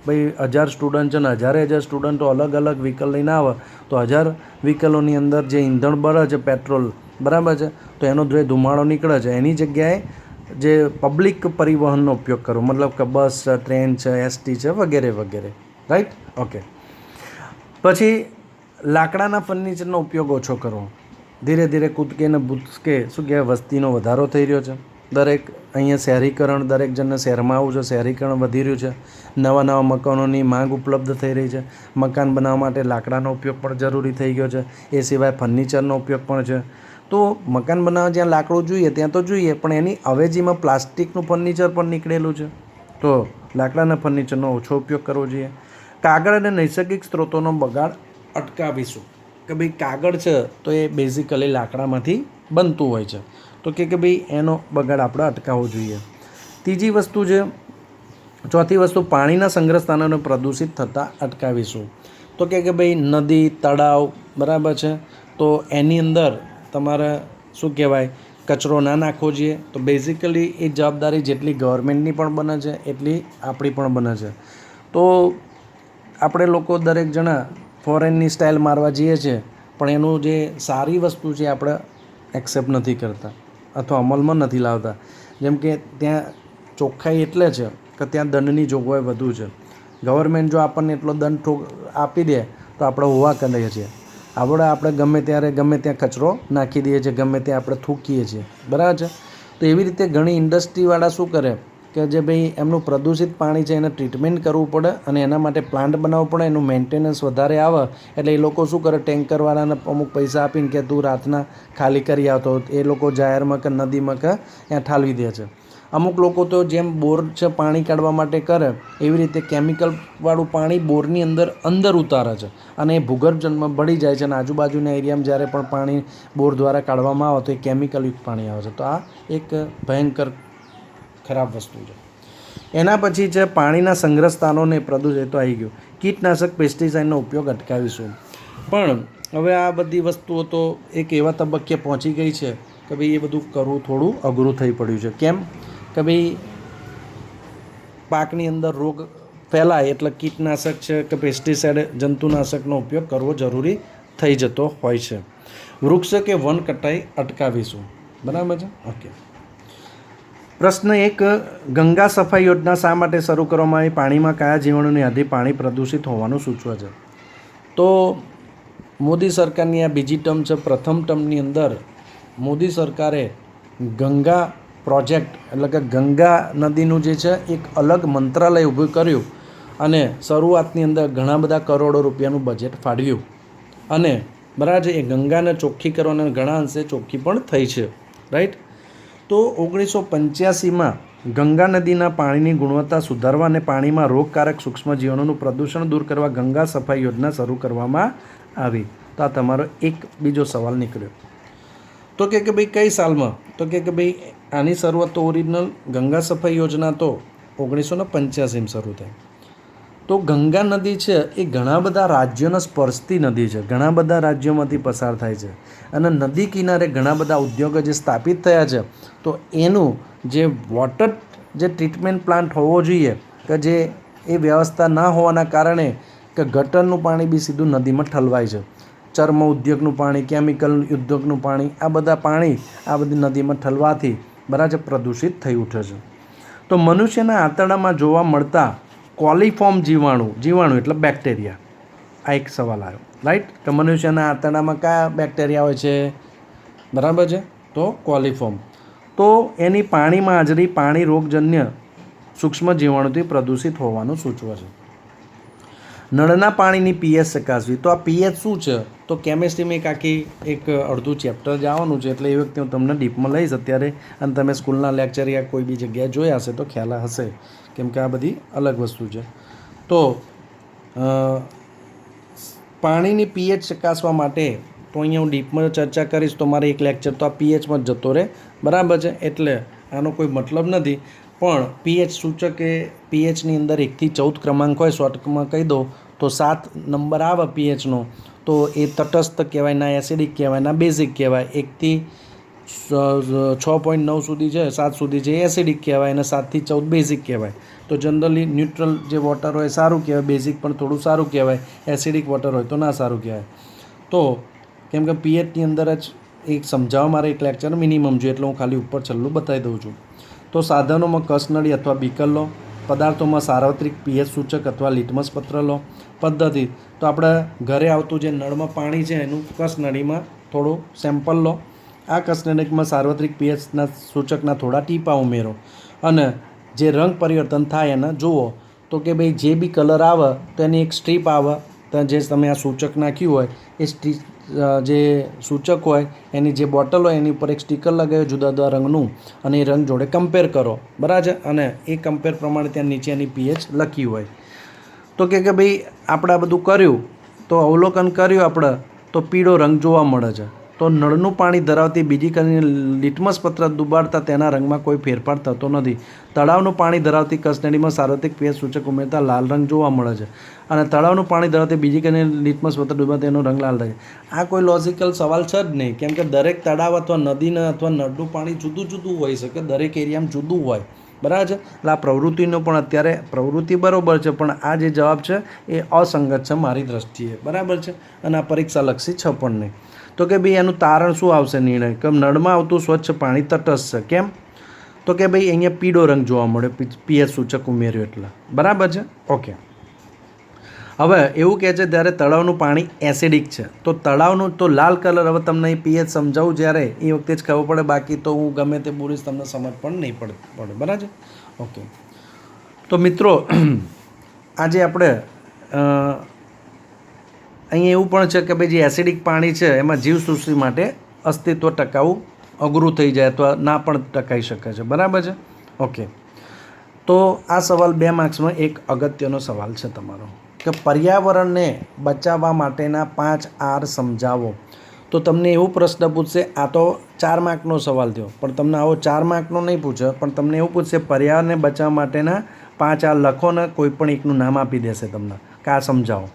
ભાઈ 1000 સ્ટુડન્ટ છે ને 1000 સ્ટુડન્ટો અલગ અલગ વ્હીકલ લઈને આવે તો 1000 વ્હીકલોની અંદર જે ઈંધણ બળે છે પેટ્રોલ, બરાબર છે, તો એનો જે ધુમાડો નીકળે છે એની જગ્યાએ જે પબ્લિક પરિવહનનો ઉપયોગ કરો, મતલબ કે બસ છે, ટ્રેન છે, ST છે, વગેરે વગેરે, રાઈટ? ઓકે. પછી લાકડાના ફર્નિચરનો ઉપયોગ ઓછો કરવો. ધીરે ધીરે કૂદકે ને ભૂસકે શું કહેવાય વસ્તીનો વધારો થઈ રહ્યો છે. અહીંયા શહેરીકરણ, દરેક જણને શહેરમાં આવવું છે, શહેરીકરણ વધી રહ્યું છે. નવા મકાનોની માંગ ઉપલબ્ધ થઈ રહી છે. મકાન બનાવવા માટે લાકડાનો ઉપયોગ પણ જરૂરી થઈ ગયો છે. એ સિવાય ફર્નિચરનો ઉપયોગ પણ છે. તો મકાન બનાવવા જ્યાં લાકડું જોઈએ ત્યાં તો જોઈએ, પણ એની અવેજીમાં પ્લાસ્ટિકનું ફર્નિચર પણ નીકળેલું છે. તો લાકડાના ફર્નિચરનો ઓછો ઉપયોગ કરવો જોઈએ. કાગળ અને નૈસર્ગિક સ્ત્રોતોનો બગાડ અટકાવીશું. કે ભાઈ કાગળ છે તો એ બેઝિકલી લાકડામાંથી બનતું હોય છે, તો કે ભાઈ એનો બગાડ આપણે અટકાવવો જોઈએ. ત્રીજી વસ્તુ છે, ચોથી વસ્તુ પાણીના સંગ્રહ સ્થાનોને પ્રદૂષિત થતાં અટકાવીશું. તો કે ભાઈ નદી, તળાવ, બરાબર છે, તો એની અંદર તમારે શું કહેવાય કચરો ના નાખવો જોઈએ. તો બેઝિકલી એ જવાબદારી જેટલી ગવર્મેન્ટની પણ બને છે એટલી આપણી પણ બને છે. તો આપણે લોકો દરેક જણા ફોરેનની સ્ટાઇલ મારવા જઈએ છીએ, પણ એનું જે સારી વસ્તુ છે આપણે એક્સેપ્ટ નથી કરતા અથવા અમલમાં નથી લાવતા. જેમ કે ત્યાં ચોખ્ખાઈ એટલે છે કે ત્યાં દંડની જોગવાઈ વધુ છે. ગવર્મેન્ટ જો આપણને એટલો દંડ આપી દે તો આપણે હોવા કરીએ છીએ. આપણે ગમે ત્યારે ગમે ત્યાં કચરો નાખી દઈએ છીએ, ગમે ત્યાં આપણે થૂકીએ છીએ, બરાબર છે. તો એવી રીતે ઘણી ઇન્ડસ્ટ્રીવાળા શું કરે કે જે ભાઈ એમનું પ્રદૂષિત પાણી છે એને ટ્રીટમેન્ટ કરવું પડે અને એના માટે પ્લાન્ટ બનાવવો પડે, એનું મેન્ટેનન્સ વધારે આવે એટલે એ લોકો શું કરે, ટેન્કરવાળાને અમુક પૈસા આપીને કે તું રાતના ખાલી કરી આવતો, એ લોકો જાહેરમાં કે નદીમાં કે ત્યાં ઠાલવી દે છે. અમુક લોકો તો જેમ બોર છે પાણી કાઢવા માટે કરે એવી રીતે કેમિકલવાળું પાણી બોરની અંદર ઉતારે છે અને એ ભૂગર્ભ જળમાં ભળી જાય છે અને આજુબાજુના એરિયામાં જ્યારે પણ પાણી બોર દ્વારા કાઢવામાં આવે તો એ કેમિકલયુક્ત પાણી આવે છે. તો આ એક ભયંકર ખરાબ વસ્તુ છે. એના પછી છે પાણીના સંગ્રહ સ્થાનોને પ્રદૂષિત તો આવી ગયું. કીટનાશક પેસ્ટિસાઇડનો ઉપયોગ અટકાવીશું. પણ હવે આ બધી વસ્તુઓ તો એક એવા તબક્કે પહોંચી ગઈ છે કે ભાઈ એ બધું કરવું થોડું અઘરું થઈ પડ્યું છે. કેમ કે ભાઈ પાકની અંદર રોગ ફેલાય એટલે કીટનાશક છે કે પેસ્ટિસાઇડ જંતુનાશકનો ઉપયોગ કરવો જરૂરી થઈ જતો હોય છે. વૃક્ષ કે વન કટાઈ અટકાવીશું. બરાબર છે. ઓકે. પ્રશ્ન 1, ગંગા સફાઈ યોજના શા માટે શરૂ કરવામાં આવી? પાણીમાં કયા જીવાણુની યાદી પાણી પ્રદૂષિત હોવાનું સૂચવે છે? તો મોદી સરકારની આ બીજી ટર્મ છે. પ્રથમ ટર્મની અંદર મોદી સરકારે ગંગા પ્રોજેક્ટ એટલે કે ગંગા નદીનું જે છે એક અલગ મંત્રાલય ઊભું કર્યું અને શરૂઆતની અંદર ઘણા બધા કરોડો રૂપિયાનું બજેટ ફાળવ્યું અને બરાબર એ ગંગાને ચોખ્ખી કરવાના ઘણા અંશે ચોખ્ખી પણ થઈ છે. રાઈટ. તો 1985માં ગંગા નદીના પાણીની ગુણવત્તા સુધારવા અને પાણીમાં રોગકારક સૂક્ષ્મજીવોનું પ્રદૂષણ દૂર કરવા ગંગા સફાઈ યોજના શરૂ કરવામાં આવી. તો આ તમારો એક બીજો સવાલ નીકળ્યો. તો કે ભાઈ કઈ સાલમાં? તો કે ભાઈ આની શરૂઆત તો ઓરિજિનલ ગંગા સફાઈ યોજના તો 1985માં શરૂ થઈ. તો ગંગા નદી છે એ ઘણા બધા રાજ્યોને સ્પર્શતી નદી છે, ઘણા બધા રાજ્યોમાંથી પસાર થાય છે અને નદી કિનારે ઘણા બધા ઉદ્યોગો જે સ્થાપિત થયા છે. તો એનું જે વોટર જે ટ્રીટમેન્ટ પ્લાન્ટ હોવો જોઈએ કે જે એ વ્યવસ્થા ના હોવાના કારણે કે ગટરનું પાણી બી સીધું નદીમાં ઠલવાય છે. ચર્મ ઉદ્યોગનું પાણી, કેમિકલ ઉદ્યોગનું પાણી, આ બધા પાણી આ બધી નદીમાં ઠલવાથી બરાબર પ્રદૂષિત થઈ ઉઠે છે. તો મનુષ્યના આંતરડામાં જોવા મળતા કોલિફોર્મ જીવાણુ એટલે બેક્ટેરિયા, આ એક સવાલ આવ્યો. રાઈટ. કે મનુષ્યના આંતરડામાં કયા બેક્ટેરિયા હોય છે? બરાબર છે. તો કોલિફોર્મ. તો એની પાણીમાં હાજરી પાણી રોગજન્ય સૂક્ષ્મ જીવાણુથી પ્રદૂષિત હોવાનું સૂચવે છે. નળના પાણીની પીએચ ચકાસવી. તો આ પીએચ શું છે? તો કેમેસ્ટ્રીમાં એક અડધું ચેપ્ટર જ આવવાનું છે એટલે એ વખતે હું તમને ડીપમાં લઈશ અત્યારે, અને તમે સ્કૂલના લેક્ચર યા કોઈ બી જગ્યાએ જોયા હશે તો ખ્યાલ હશે, કેમ કે આ બધી અલગ વસ્તુ છે. તો પાણીની પીએચ ચકાસવા માટે તો અહીંયા હું ડીપમાં ચર્ચા કરીશ તો મારે એક લેક્ચર તો આ પીએચમાં જ જતો રહે. બરાબર છે. એટલે આનો કોઈ મતલબ નથી. પણ પીએચ સૂચક એ પીએચની અંદર 1 થી 14 ક્રમાંક હોય, શોર્ટમાં કહી દો તો 7 નંબર આવે પીએચનો, તો એ તટસ્થ કહેવાય, ના એસિડિક કહેવાય, ના બેઝિક કહેવાય. 1 થી 6.9 સુધી છે, 7 સુધી છે એસિડિક કહેવાય અને 7 થી 14 બેઝિક કહેવાય. તો જનરલી ન્યુટ્રલ જે વોટર હોય સારું કહેવાય, બેઝિક પણ થોડું સારું કહેવાય, એસિડિક વોટર હોય તો ના સારું કહેવાય. તો કેમ કે પીએચની અંદર જ એક સમજાવવા મારે એક લેક્ચર મિનિમમ જોઈએ એટલે હું ખાલી ઉપર છેલ્લું બતાવી દઉં છું. તો સાધનોમાં કસનળી અથવા બીકર લો. પદાર્થોમાં સાર્વત્રિક પીએચ સૂચક અથવા લિટમસ પત્ર લો. પદ્ધતિ તો આપણે ઘરે આવતું જે નળમાં પાણી છે એનું કસનળીમાં થોડું સેમ્પલ લો. આ કસનળીમાં સાર્વત્રિક પીએચના સૂચકના થોડા ટીપા ઉમેરો અને જે રંગ પરિવર્તન થાય એને જુઓ. તો કે ભાઈ જે બી કલર આવે તો એની એક સ્ટ્રીપ આવે, તો જે તમે આ સૂચક નાખ્યું હોય એ સ્ટ્રીપ જે સૂચક હોય એની જે બોટલ હોય એની ઉપર એક સ્ટીકર લગાવ્યું જુદા જુદા રંગનું અને એ રંગ જોડે કમ્પેર કરો. બરાબર છે. અને એ કમ્પેર પ્રમાણે ત્યાં નીચેની પીએચ લખી હોય. તો કે ભાઈ આપણે આ બધું કર્યું તો અવલોકન કર્યું આપણે તો પીળો રંગ જોવા મળે છે. તો નળનું પાણી ધરાવતી બીજી કરીને લિટમસ પત્ર ડુબાડતા તેના રંગમાં કોઈ ફેરફાર થતો નથી. તળાવનું પાણી ધરાવતી કસનળીમાં સાર્વત્રિક પીએચ સૂચક ઉમેરતા લાલ રંગ જોવા મળે છે અને તળાવનું પાણી ધરાવતી બીજી કરીને લિટમસ પત્ર ડુબાડતા તેનો રંગ લાલ થાય. આ કોઈ લોજિકલ સવાલ છે જ નહીં, કેમ કે દરેક તળાવ અથવા નદીના અથવા નળનું પાણી જુદું જુદું હોઈ શકે, દરેક એરિયામાં જુદું હોય. બરાબર છે. એટલે આ પ્રવૃત્તિનો પણ અત્યારે પ્રવૃત્તિ બરાબર છે પણ આ જે જવાબ છે એ અસંગત છે મારી દ્રષ્ટિએ. બરાબર છે. અને આ પરીક્ષાલક્ષી છે પણ નહીં. તો કે ભાઈ એનું તારણ શું આવશે નિર્ણય? કે નળમાં આવતું સ્વચ્છ પાણી તટસ્થ છે. કેમ? તો કે ભાઈ અહીંયા પીળો રંગ જોવા મળ્યો, પીએચ સૂચક ઉમેર્યું એટલે. બરાબર છે? ઓકે. હવે એવું કહે છે ત્યારે તળાવનું પાણી એસિડિક છે, તો તળાવનું તો લાલ કલર. હવે તમને અહીં પીએચ સમજાવું જ્યારે એ વખતે જ ખબર પડે, બાકી તો હું ગમે તે બોલીશ તમને સમજ પણ નહીં પડે. બરાબર? ઓકે. તો મિત્રો આજે આપણે અહીં એવું પણ છે કે ભાઈ જે એસિડિક પાણી છે એમાં જીવસૃષ્ટિ માટે અસ્તિત્વ ટકાવવું અઘરું થઈ જાય, તો ના પણ ટકાઈ શકે છે. બરાબર છે? ઓકે. તો આ સવાલ 2 માર્ક્સમાં એક અગત્યનો સવાલ છે તમારો, કે પર્યાવરણને બચાવવા માટેના 5 R સમજાવો. તો તમને એવું પ્રશ્ન પૂછશે, આ તો 4 માર્કનો સવાલ થયો, પણ તમને આવો 4 માર્કનો નહીં પૂછે, પણ તમને એવું પૂછશે પર્યાવરણને બચાવવા માટેના 5 R લખો ને કોઈ પણ એકનું નામ આપી દેશે તમને કે આ સમજાવો.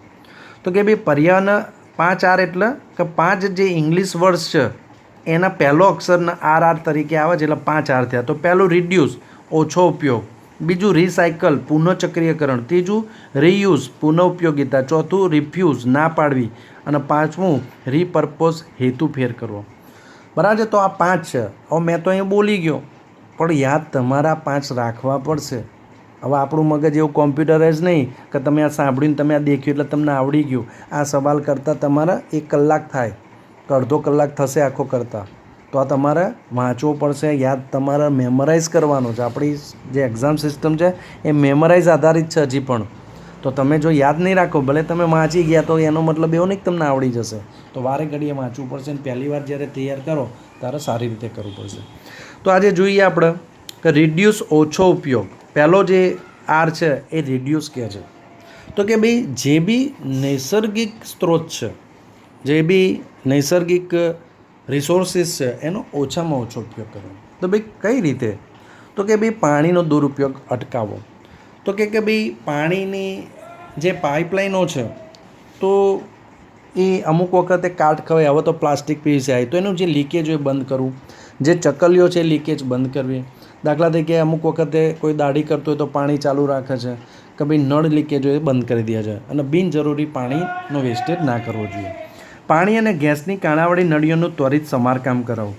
તો કે ભાઈ પર્યાવરણ 5 R એટલે કે 5 જે ઇંગ્લિશ વર્ડ્સ છે એના પહેલો અક્ષરના RR તરીકે આવે છે, એટલે 5 R થયા. તો પહેલું રિડ્યુસ, ઓછો ઉપયોગ. બીજું રિસાયકલ, પુનઃચક્રીયકરણ. ત્રીજું રીયુઝ, પુનઃઉપયોગિતા. ચોથું રિફ્યુઝ, ના પાડવી. અને પાંચમું રીપર્પોઝ, હેતુફેર કરવો. બરાબર છે? તો આ 5 છે. હવે મેં તો અહીં બોલી ગયો, પણ યાદ તમારા 5 રાખવા પડશે. હવે આપણું મગજ એવું કોમ્પ્યુટરાઇઝ નહીં કે તમે આ સાંભળ્યું, તમે આ દેખ્યું એટલે તમને આવડી ગયું. આ સવાલ કરતાં તમારે 1 કલાક થાય તો અડધો કલાક થશે આખો કરતાં. તો આ તમારે વાંચવું પડશે, યાદ તમારે મેમરાઇઝ કરવાનું છે. આપણી જે એક્ઝામ સિસ્ટમ છે એ મેમરાઇઝ આધારિત છે હજી પણ. તો તમે જો યાદ નહીં રાખો, ભલે તમે વાંચી ગયા તો એનો મતલબ એવો નહીં કે તમને આવડી જશે. તો વારે ઘડીએ વાંચવું પડશે, અને પહેલી વાર જ્યારે તૈયાર કરો ત્યારે સારી રીતે કરવું પડશે. તો આજે જોઈએ આપણે કે રિડ્યુસ, ઓછો ઉપયોગ. પહેલો જે R છે એ રિડ્યુસ કહે છે. તો કે ભાઈ જે બી નૈસર્ગિક સ્ત્રોત છે, જે બી નૈસર્ગિક રિસોર્સિસ છે એનો ઓછામાં ઓછો ઉપયોગ કરવો. તો ભાઈ કઈ રીતે? તો કે ભાઈ પાણીનો દુરુપયોગ અટકાવો. તો કે ભાઈ પાણીની જે પાઇપલાઇનો છે તો એ અમુક વખતે કાટ ખવાય. હવે તો પ્લાસ્ટિક પીવીસી આવી, તો એનું જે લીકેજ હોય બંધ કરવું. જે ચકલીઓ છે લીકેજ બંધ કરવી. દાખલા તરીકે અમુક વખતે કોઈ દાઢી કરતો હોય તો પાણી ચાલુ રાખે છે, કે ભાઈ નળ લીકેજ હોય એ બંધ કરી દે છે. અને બિનજરૂરી પાણીનો વેસ્ટેજ ના કરવો જોઈએ. પાણી અને ગેસની કાણાવાળી નળીઓનું ત્વરિત સમારકામ કરાવવું.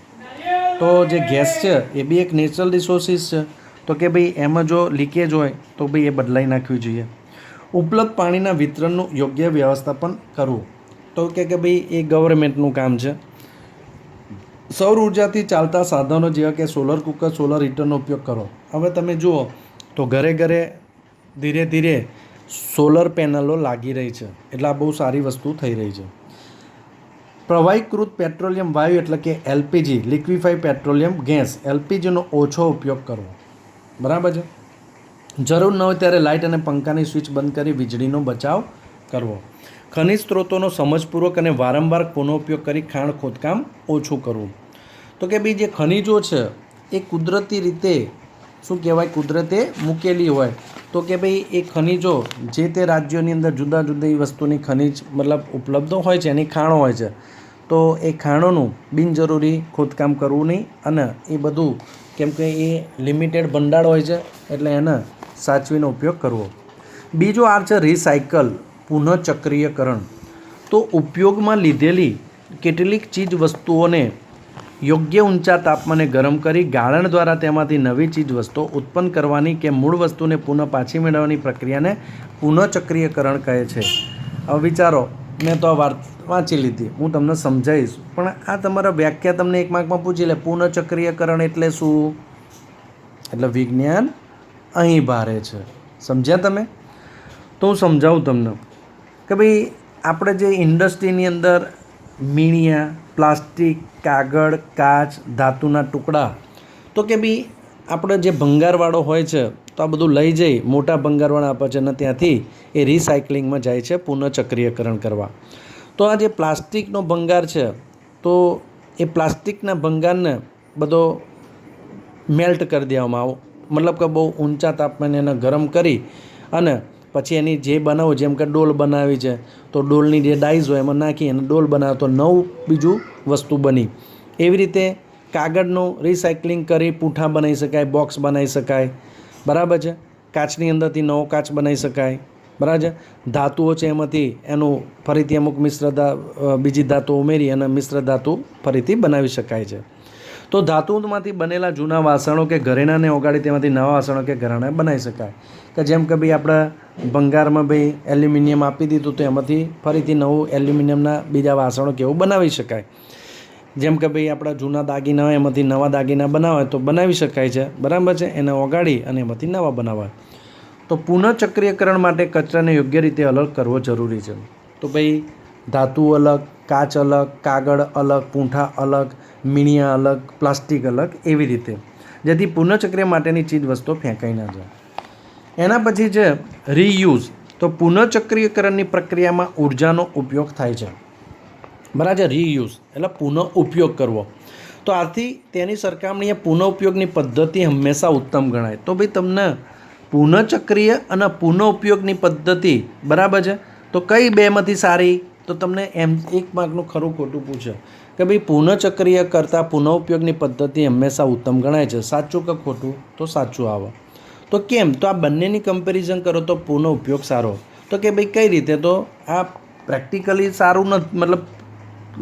તો જે ગેસ છે એ બી એક નેચરલ રિસોર્સિસ છે, તો કે ભાઈ એમાં જો લીકેજ હોય તો ભાઈ એ બદલાઈ નાખવી જોઈએ. ઉપલબ્ધ પાણીના વિતરણનું યોગ્ય વ્યવસ્થાપન કરવું. તો કે ભાઈ એ ગવર્મેન્ટનું કામ છે. સૌર ઉર્જાથી ચાલતા સાધનો જેવા કે સોલર કુકર, સોલર હીટરનો ઉપયોગ કરો. હવે તમે જુઓ તો ઘરે ઘરે ધીરે ધીરે સોલર પેનલો લાગી રહી છે, એટલે આ બહુ સારી વસ્તુ થઈ રહી છે. પ્રવાહીકૃત પેટ્રોલિયમ વાયુ એટલે કે LPG, લિક્વિફાઈડ પેટ્રોલિયમ ગેસ, LPGનો ઓછો ઉપયોગ કરવો. બરાબર છે? જરૂર ન હોય ત્યારે લાઇટ અને પંખાની સ્વિચ બંધ કરી વીજળીનો બચાવ કરવો. ખનિજ સ્ત્રોતોનો સમજપૂર્વક અને વારંવાર પુનઃઉપયોગ કરી ખાણ ખોદકામ ઓછું કરવું. તો કે ભાઈ જે ખનિજો છે એ કુદરતી રીતે શું કહેવાય, કુદરતે મૂકેલી હોય, તો કે ભાઈ એ ખનિજો જે તે રાજ્યોની અંદર જુદા જુદી વસ્તુની ખનિજ મતલબ ઉપલબ્ધ હોય છે, એની ખાણો હોય છે. તો એ ખાણોનું બિનજરૂરી ખોદકામ કરવું નહીં, અને એ બધું કેમ કે એ લિમિટેડ ભંડાર હોય છે એટલે એને સાચવીનો ઉપયોગ કરવો. બીજો R છે રિસાયકલ, પુનઃચક્રીયકરણ. તો ઉપયોગમાં લીધેલી કેટલીક ચીજ વસ્તુઓને યોગ્ય ઊંચા તાપમાને ગરમ કરી ગાળણ દ્વારા તેમાંથી નવી ચીજ વસ્તુઓ ઉત્પન્ન કરવાની કે મૂળ વસ્તુને પુનઃ પાછી મેળવવાની પ્રક્રિયાને પુનઃચક્રીયકરણ કહે છે. હવે વિચારો, મેં તો આ વાંચી લીધી, હું તમને સમજાવીશ, પણ આ તમારા વ્યાખ્યા તમને 1 માર્કમાં પૂછી લે. પુનઃચક્રીયકરણ એટલે શું? એટલે વિજ્ઞાન અહીં ભારે છે. સમજ્યા તમે? તો હું સમજાવું તમને કે ભાઈ આપણે જે ઇન્ડસ્ટ્રીની અંદર મીણિયા, પ્લાસ્ટિક, કાગળ, કાચ, ધાતુના ટુકડા, તો કે ભાઈ આપણે જે ભંગારવાળો હોય છે તો આ બધું લઈ જઈ મોટા ભંગારવાળા આપે છે, અને ત્યાંથી એ રિસાયકલિંગમાં જાય છે પુનઃચક્રીયકરણ કરવા. તો આ જે પ્લાસ્ટિકનો ભંગાર છે તો એ પ્લાસ્ટિકના ભંગારને બધો મેલ્ટ કરી દેવામાં આવે, મતલબ કે બહુ ઊંચા તાપમાને એને ગરમ કરી અને પછી એની જે બનાવો, જેમ કે ડોલ બનાવી છે તો ડોલની જે ડાઈઝ હોય એમાં નાખી અને ડોલ બનાવો તો નવું બીજું વસ્તુ બની. એવી રીતે કાગળનું રિસાયકલિંગ કરી પૂંઠા બનાવી શકાય, બોક્સ બનાવી શકાય. બરાબર છે? કાચની અંદરથી નવો કાચ બનાવી શકાય. બરાબર છે? ધાતુઓ છે એમાંથી એનું ફરીથી અમુક બીજી ધાતુઓ ઉમેરી અને મિશ્ર ધાતુ ફરીથી બનાવી શકાય છે. તો ધાતુમાંથી બનેલા જૂના વાસણો કે ઘરેણાંને ઓગાળી તેમાંથી નવા વાસણો કે ઘરેણાં બનાવી શકાય. કે જેમ કે ભાઈ આપણે ભંગારમાં ભાઈ એલ્યુમિનિયમ આપી દીધું તો એમાંથી ફરીથી નવું એલ્યુમિનિયમના બીજા વાસણો કેવું બનાવી શકાય. જેમ કે ભાઈ આપણા જૂના દાગીના હોય એમાંથી નવા દાગીના બનાવે તો બનાવી શકાય છે, બરાબર છે. એને ઓગાળી અને એમાંથી નવા બનાવાય. તો પુનઃચક્રીયકરણ માટે કચરાને યોગ્ય રીતે અલગ કરવો જરૂરી છે. તો ભાઈ ધાતુ અલગ, કાચ અલગ, કાગળ અલગ, પૂંઠા અલગ, મીણિયા અલગ, પ્લાસ્ટિક અલગ, એવી રીતે, જેથી પુનઃચક્રિય માટેની ચીજ વસ્તુઓ ફેંકાઈ ના જાય. એના પછી છે રીયુઝ. તો પુનઃચક્રીયકરણની પ્રક્રિયામાં ઉર્જાનો ઉપયોગ થાય છે, બરાબર છે. રીયુઝ એટલે પુનઃ ઉપયોગ કરવો. તો આથી તેની સરખામણીએ પુનઃ ઉપયોગની પદ્ધતિ હંમેશા ઉત્તમ ગણાય. તો ભાઈ તમને પુનઃચક્રીય અને પુનઃ ઉપયોગની પદ્ધતિ, બરાબર છે, તો કઈ બેમાંથી સારી? તો તમને એમ 1 માર્કનું ખરું ખોટું પૂછે કે ભાઈ પુનઃચક્રીય કરતાં પુનઃ ઉપયોગની પદ્ધતિ હંમેશા ઉત્તમ ગણાય છે. સાચું કે ખોટું? તો સાચું આવે. તો કેમ? તો આ બંનેની કમ્પેરિઝન કરો તો પુનઃ ઉપયોગ સારો. તો કે ભાઈ કઈ રીતે? તો આ પ્રેક્ટિકલી સારું નથી, મતલબ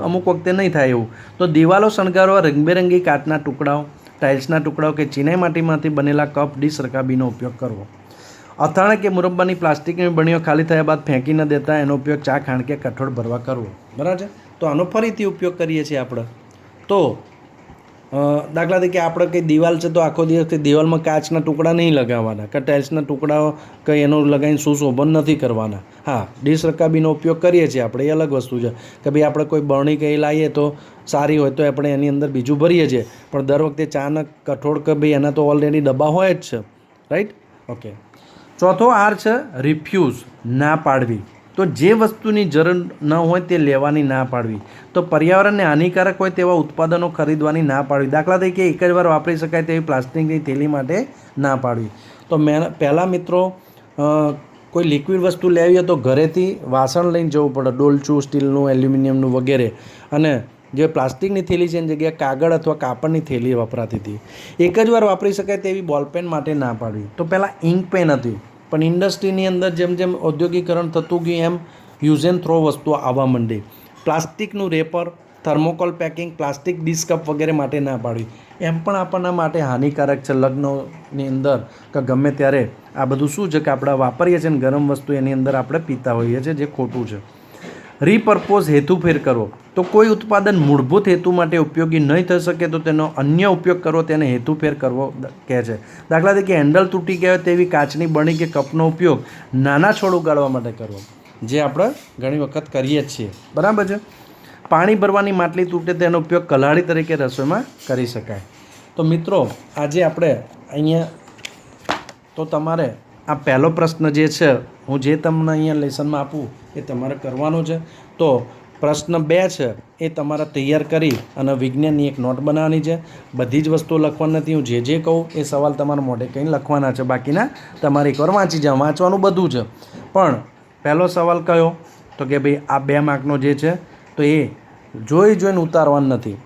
અમુક વખતે નહીં થાય એવું. તો દિવાલો શણગારવા રંગબેરંગી કાચના ટુકડાઓ, ટાઇલ્સના ટુકડાઓ કે ચિનાઈ માટીમાંથી બનેલા કપ, ડીશ, રકાબીનો ઉપયોગ કરવો. અથાણા કે મુરબ્બાની પ્લાસ્ટિકની બરણીઓ ખાલી થયા બાદ ફેંકી ન દેતા એનો ઉપયોગ ચા, ખાંડ કે કઠોળ ભરવા કરવો, બરાબર છે. તો આનો ફરીથી ઉપયોગ કરીએ છીએ આપણે. તો દાખલા તરીકે આપણે કંઈ દિવાલ છે તો આખો દિવસ દિવાલમાં કાચના ટુકડા નહીં લગાવવાના, કે ટાઇલ્સના ટુકડાઓ કંઈ એનું લગાવીને સુશોભન નથી કરવાના. હા, ડીશ રકાબીનો ઉપયોગ કરીએ છીએ આપણે, એ અલગ વસ્તુ છે કે ભાઈ આપણે કોઈ બરણી કંઈ લાવીએ તો સારી હોય તો આપણે એની અંદર બીજું ભરીએ છીએ, પણ દર વખતે ચાના કઠોળ કે ભાઈ એના તો ઓલરેડી ડબ્બા હોય જ છે, રાઈટ? ઓકે. ચોથો આર છે રિફ્યુઝ, ના પાડવી. તો જે વસ્તુની જરૂર ન હોય તે લેવાની ના પાડવી. તો પર્યાવરણને હાનિકારક હોય તેવા ઉત્પાદનો ખરીદવાની ના પાડવી. દાખલા તરીકે એક જ વાર વાપરી શકાય તેવી પ્લાસ્ટિકની થેલી માટે ના પાડવી. તો પહેલાં મિત્રો કોઈ લિક્વિડ વસ્તુ લેવી હોય તો ઘરેથી વાસણ લઈને જવું પડે, ડોલચું, સ્ટીલનું, એલ્યુમિનિયમનું વગેરે. અને જે પ્લાસ્ટિકની થેલી છે એની જગ્યાએ કાગળ અથવા કાપડની થેલી વપરાતી હતી. એક જ વાર વાપરી શકાય તેવી બોલપેન માટે ના પાડવી. તો પહેલાં ઇંક પેન હતી, પણ ઇન્ડસ્ટ્રીની અંદર જેમ જેમ ઔદ્યોગિકરણ થતું ગયું એમ યુઝ એન્ડ થ્રો વસ્તુઓ આવવા માંડી. પ્લાસ્ટિકનું wrapper, thermocol packing, plastic dish cup વગેરે માટે ના પાડવી. એમ પણ આપણના માટે હાનિકારક છે. લગ્નની અંદર કે ગમે ત્યારે આ બધું શું છે કે આપણે વાપરીએ છીએ ને ગરમ વસ્તુ એની અંદર આપણે પીતા હોઈએ છીએ, જે ખોટું છે. રીપર્પોઝ, હેતુફેર કરવો. તો કોઈ ઉત્પાદન મૂળભૂત હેતુ માટે ઉપયોગી નહીં થઈ શકે તો તેનો અન્ય ઉપયોગ કરવો તેને હેતુફેર કરવો કહે છે. દાખલા તરીકે હેન્ડલ તૂટી ગયા હોય તેવી કાચની બરણી કે કપનો ઉપયોગ નાના છોડ ઉગાડવા માટે કરવો, જે આપણે ઘણી વખત કરીએ જ છીએ, બરાબર છે. પાણી ભરવાની માટલી તૂટે તેનો ઉપયોગ કલાળી તરીકે રસોઈમાં કરી શકાય. તો મિત્રો આજે આપણે અહીંયા તો તમારે આ પહેલો પ્રશ્ન જે છે હું જે તમને અહીંયા લેસનમાં આપું એ તમારે કરવાનો છે. તો પ્રશ્ન 2 છે એ તમારે તૈયાર કરી અને વિજ્ઞાનની એક નોટ બનાવવાની છે. બધી જ વસ્તુઓ લખવાની નથી, હું જે કહું એ સવાલ તમારા મોઢે કંઈ લખવાના છે, બાકીના તમારે એકવાર વાંચી જાઓ. વાંચવાનું બધું છે, પણ પહેલો સવાલ કયો? તો કે ભાઈ આ 2 માર્કનો જે છે તો એ જોઈને ઉતારવાનું નથી,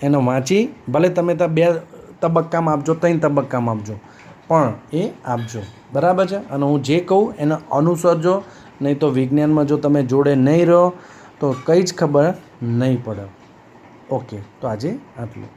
એને વાંચી ભલે તમે ત્યાં 2 તબક્કામાં આપજો, 3 તબક્કામાં આપજો, પણ એ આપજો, બરાબર છે. અને હું જે કહું એને અનુસરજો, નહીં તો વિજ્ઞાનમાં જો તમે જોડે નહીં રહો તો કંઈ જ ખબર નહીં પડે. ઓકે, તો આજે આટલું.